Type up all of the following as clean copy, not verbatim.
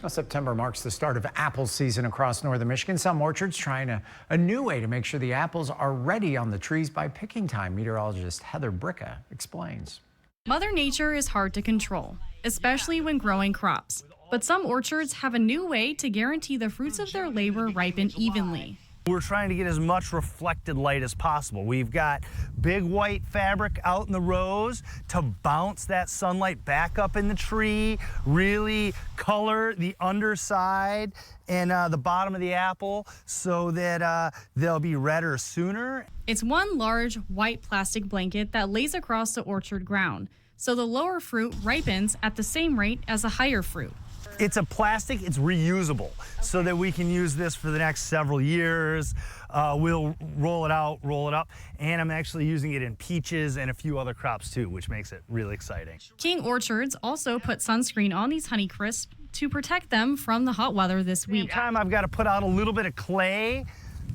Well, September marks the start of apple season across northern Michigan. Some orchards trying a new way to make sure the apples are ready on the trees by picking time. Meteorologist Heather Bricka explains. Mother Nature is hard to control, especially when growing crops. But some orchards have a new way to guarantee the fruits of their labor ripen evenly. We're trying to get as much reflected light as possible. We've got big white fabric out in the rows to bounce that sunlight back up in the tree, really color the underside and the bottom of the apple so that they'll be redder sooner. It's one large white plastic blanket that lays across the orchard ground, so the lower fruit ripens at the same rate as the higher fruit. It's a plastic, it's reusable, so that we can use this for the next several years. We'll roll it out, roll it up, and I'm actually using it in peaches and a few other crops too, which makes it really exciting. King Orchards also put sunscreen on these Honeycrisp to protect them from the hot weather this week. Every time I've got to put out a little bit of clay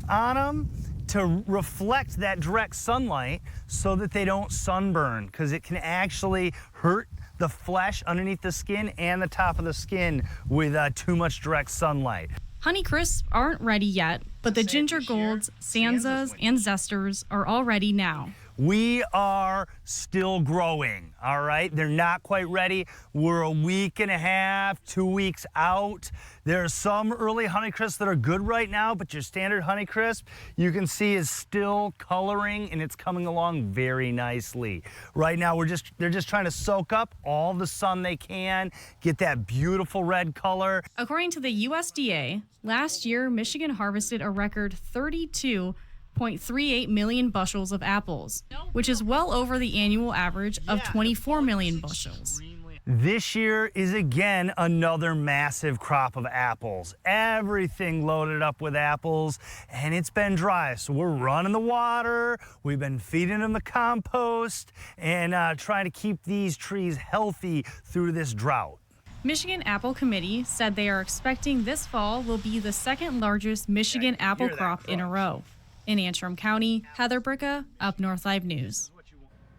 on them to reflect that direct sunlight so that they don't sunburn, because it can actually hurt the flesh underneath the skin and the top of the skin with too much direct sunlight. Honeycrisp aren't ready yet, but the Ginger Golds, Sanzas, and Zesters are all ready now. We are still growing, all right? They're not quite ready. We're a week and a half, 2 weeks out. There are some early Honeycrisp that are good right now, but your standard Honeycrisp, you can see, is still coloring, and it's coming along very nicely. Right now, they're just trying to soak up all the sun they can, get that beautiful red color. According to the USDA, last year, Michigan harvested a record 32.38 million bushels of apples, which is well over the annual average of 24 million bushels. This year is again another massive crop of apples. Everything loaded up with apples, and it's been dry. So we're running the water, we've been feeding them the compost, and trying to keep these trees healthy through this drought. Michigan Apple Committee said they are expecting this fall will be the second largest Michigan apple crop in a row. In Antrim County, Heather Bricka, UpNorthLive News.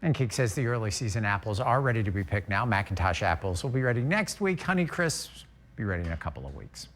And Keek says the early season apples are ready to be picked now. McIntosh apples will be ready next week. Honeycrisps be ready in a couple of weeks.